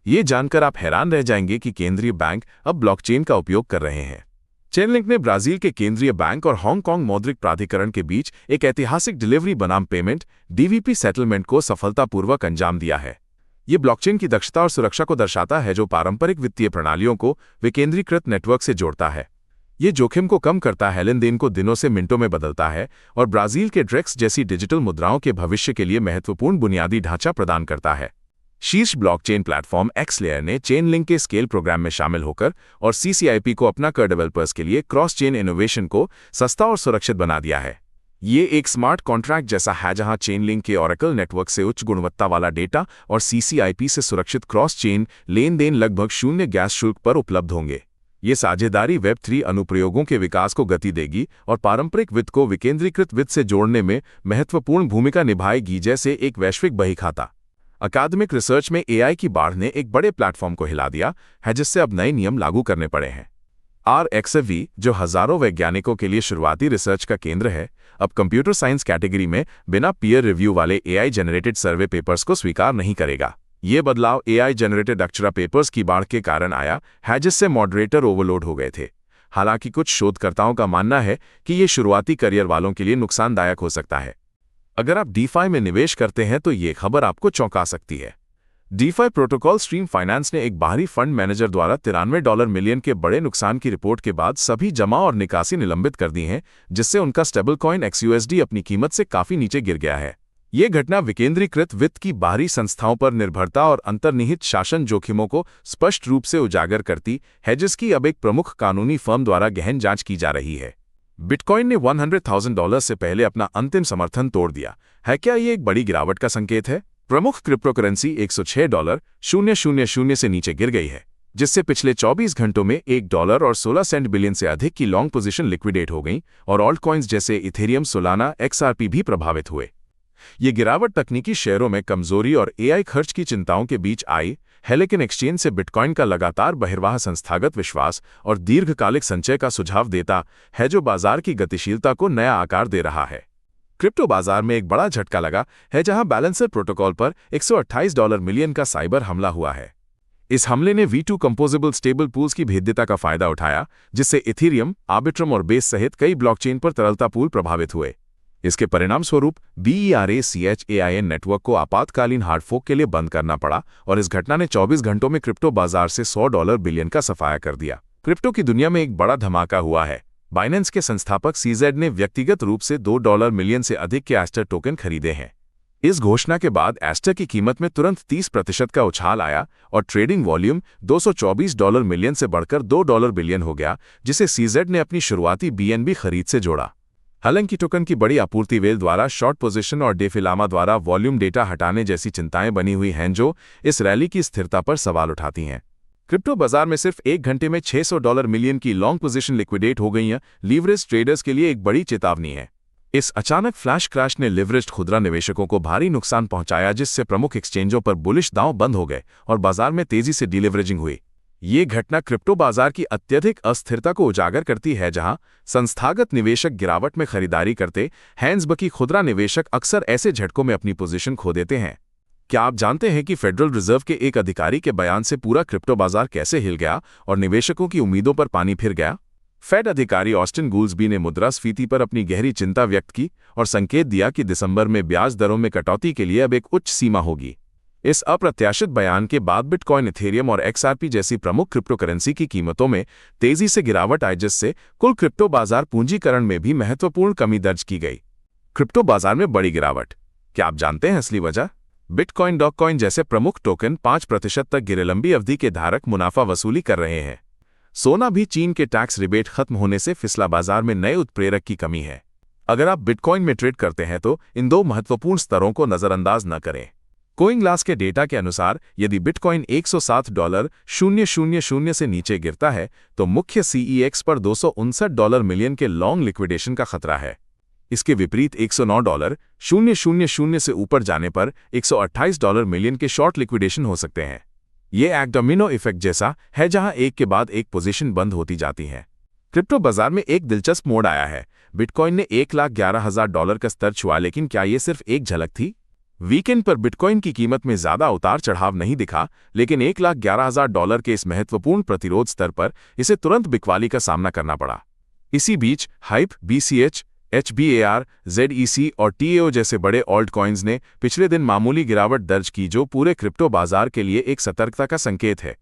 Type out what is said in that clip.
ये जानकर आप हैरान रह जाएंगे कि केंद्रीय बैंक अब ब्लॉकचेन का उपयोग कर रहे हैं। चेनलिंक ने ब्राजील के केंद्रीय बैंक और हांगकांग मौद्रिक प्राधिकरण के बीच एक ऐतिहासिक डिलीवरी बनाम पेमेंट डीवीपी सेटलमेंट को सफलतापूर्वक अंजाम दिया है। ये ब्लॉकचेन की दक्षता और सुरक्षा को दर्शाता है, जो पारंपरिक वित्तीय प्रणालियों को विकेंद्रीकृत नेटवर्क से जोड़ता है। ये जोखिम को कम करता है, लेनदेन को दिनों से मिनटों में बदलता है और ब्राजील के ड्रेक्स जैसी डिजिटल मुद्राओं के भविष्य के लिए महत्वपूर्ण बुनियादी ढांचा प्रदान करता है। शीर्ष ब्लॉकचेन प्लेटफॉर्म एक्सलेयर ने चेनलिंक के स्केल प्रोग्राम में शामिल होकर और सीसीआईपी को अपनाकर डेवलपर्स के लिए क्रॉस चेन इनोवेशन को सस्ता और सुरक्षित बना दिया है। ये एक स्मार्ट कॉन्ट्रैक्ट जैसा है, जहां चेनलिंक के ओरेकल नेटवर्क से उच्च गुणवत्ता वाला डेटा और सीसीआईपी से सुरक्षित क्रॉस चेन लेनदेन लगभग शून्य गैस शुल्क पर उपलब्ध होंगे। ये साझेदारी वेब3 अनुप्रयोगों के विकास को गति देगी और पारंपरिक वित्त को विकेंद्रीकृत वित्त से जोड़ने में महत्वपूर्ण भूमिका निभाएगी, जैसे एक वैश्विक बहीखाता। अकादमिक रिसर्च में एआई की बाढ़ ने एक बड़े प्लेटफॉर्म को हिला दिया है, जिससे अब नए नियम लागू करने पड़े हैं। RxFE, जो हजारों वैज्ञानिकों के लिए शुरुआती रिसर्च का केंद्र है, अब कंप्यूटर साइंस कैटेगरी में बिना पीयर रिव्यू वाले एआई जनरेटेड सर्वे पेपर्स को स्वीकार नहीं करेगा। ये बदलाव एआई जनरेटेड अक्षरा पेपर्स की बाढ़ के कारण आया है, जिससे मॉडरेटर ओवरलोड हो गए थे। हालांकि कुछ शोधकर्ताओं का मानना है कि ये शुरुआती करियर वालों के लिए नुकसानदायक हो सकता है। अगर आप डीफाई में निवेश करते हैं तो ये खबर आपको चौंका सकती है। डीफाई प्रोटोकॉल स्ट्रीम फाइनेंस ने एक बाहरी फंड मैनेजर द्वारा $93 मिलियन के बड़े नुकसान की रिपोर्ट के बाद सभी जमा और निकासी निलंबित कर दी हैं, जिससे उनका स्टेबल कॉइन XUSD अपनी कीमत से काफी नीचे गिर गया है। ये घटना विकेंद्रीकृत वित्त की बाहरी संस्थाओं पर निर्भरता और अंतर्निहित शासन जोखिमों को स्पष्ट रूप से उजागर करती है, जिसकी अब एक प्रमुख कानूनी फर्म द्वारा गहन जांच की जा रही है। बिटकॉइन ने $100,000 से पहले अपना अंतिम समर्थन तोड़ दिया है। क्या ये एक बड़ी गिरावट का संकेत है? प्रमुख क्रिप्टोकरेंसी $106.000 से नीचे गिर गई है, जिससे पिछले 24 घंटों में $1.16 बिलियन से अधिक की लॉन्ग पोजीशन लिक्विडेट हो गई और ऑल्ट कॉइन्स जैसे इथेरियम, सोलाना, XRP भी प्रभावित हुए। ये गिरावट तकनीकी शेयरों में कमजोरी और एआई खर्च की चिंताओं के बीच आई है, लेकिन एक्सचेंज से बिटकॉइन का लगातार बहिर्वाह संस्थागत विश्वास और दीर्घकालिक संचय का सुझाव देता है, जो बाजार की गतिशीलता को नया आकार दे रहा है। क्रिप्टो बाजार में एक बड़ा झटका लगा है, जहां बैलेंसर प्रोटोकॉल पर $128 मिलियन का साइबर हमला हुआ है। इस हमले ने V2 कंपोजेबल स्टेबल पूल्स की भेद्यता का फायदा उठाया, जिससे इथेरियम, आर्बिट्रम और बेस सहित कई ब्लॉकचेन पर तरलता पूल प्रभावित हुए। इसके परिणामस्वरूप BERACHAIN नेटवर्क को आपातकालीन हार्डफोर्क के लिए बंद करना पड़ा और इस घटना ने 24 घंटों में क्रिप्टो बाजार से $100 बिलियन का सफाया कर दिया। क्रिप्टो की दुनिया में एक बड़ा धमाका हुआ है। बाइनेंस के संस्थापक CZ ने व्यक्तिगत रूप से $2 मिलियन से अधिक के एस्टर टोकन खरीदे हैं। इस घोषणा के बाद एस्टर की कीमत में तुरंत 30% का उछाल आया और ट्रेडिंग वॉल्यूम $224 मिलियन से बढ़कर $2 बिलियन हो गया, जिसे CZ ने अपनी शुरुआती BNB खरीद से जोड़ा। हालांकि टोकन की बड़ी आपूर्ति वेल द्वारा शॉर्ट पोजीशन और डेफिलामा द्वारा वॉल्यूम डेटा हटाने जैसी चिंताएं बनी हुई हैं, जो इस रैली की स्थिरता पर सवाल उठाती हैं। क्रिप्टो बाजार में सिर्फ एक घंटे में $600 मिलियन की लॉन्ग पोजीशन लिक्विडेट हो गई हैं। लीवरेज ट्रेडर्स के लिए एक बड़ी चेतावनी है। इस अचानक फ्लैश क्रैश ने लिवरेज्ड खुदरा निवेशकों को भारी नुकसान पहुंचाया, जिससे प्रमुख एक्सचेंजों पर बुलिश दांव बंद हो गए और बाजार में तेजी से डिलीवरेजिंग हुई। ये घटना क्रिप्टो बाजार की अत्यधिक अस्थिरता को उजागर करती है, जहां संस्थागत निवेशक गिरावट में खरीदारी करते हैं, जबकि खुदरा निवेशक अक्सर ऐसे झटकों में अपनी पोजीशन खो देते हैं। क्या आप जानते हैं कि फेडरल रिजर्व के एक अधिकारी के बयान से पूरा क्रिप्टो बाजार कैसे हिल गया और निवेशकों की उम्मीदों पर पानी फिर गया? फेड अधिकारी ऑस्टिन गूल्सबी ने मुद्रास्फीति पर अपनी गहरी चिंता व्यक्त की और संकेत दिया कि दिसंबर में ब्याज दरों में कटौती के लिए अब एक उच्च सीमा होगी। इस अप्रत्याशित बयान के बाद बिटकॉइन, इथेरियम और XRP जैसी प्रमुख क्रिप्टो करेंसी की कीमतों में तेजी से गिरावट आई, जिससे कुल क्रिप्टो बाजार पूंजीकरण में भी महत्वपूर्ण कमी दर्ज की गई। क्रिप्टो बाजार में बड़ी गिरावट, क्या आप जानते हैं असली वजह? बिटकॉइन, डॉगकॉइन जैसे प्रमुख टोकन 5% तक गिरे। लंबी अवधि के धारक मुनाफा वसूली कर रहे हैं। सोना भी चीन के टैक्स रिबेट खत्म होने से फिसला। बाजार में नए उत्प्रेरक की कमी है। अगर आप बिटकॉइन में ट्रेड करते हैं तो इन दो महत्वपूर्ण स्तरों को नजरअंदाज न करें। कोइनग्लास के डेटा के अनुसार यदि बिटकॉइन $107.000 से नीचे गिरता है तो मुख्य CEX पर $259 मिलियन के लॉन्ग लिक्विडेशन का खतरा है। इसके विपरीत $109.000 से ऊपर जाने पर $128 मिलियन के शॉर्ट लिक्विडेशन हो सकते हैं। ये एक डोमिनो इफेक्ट जैसा है, जहां एक के बाद एक पोजीशन बंद होती जाती हैं। क्रिप्टो बाजार में एक दिलचस्प मोड़ आया है। बिटकॉइन ने $1,11,000 का स्तर छुआ, लेकिन क्या ये सिर्फ एक झलक थी? वीकेंड पर बिटकॉइन की कीमत में ज्यादा उतार चढ़ाव नहीं दिखा, लेकिन $1,11,000 के इस महत्वपूर्ण प्रतिरोध स्तर पर इसे तुरंत बिकवाली का सामना करना पड़ा। इसी बीच हाइप, BCH, HBAR, ZEC और TAO जैसे बड़े ऑल्ट कॉइन्स ने पिछले दिन मामूली गिरावट दर्ज की, जो पूरे क्रिप्टो बाजार के लिए एक सतर्कता का संकेत है।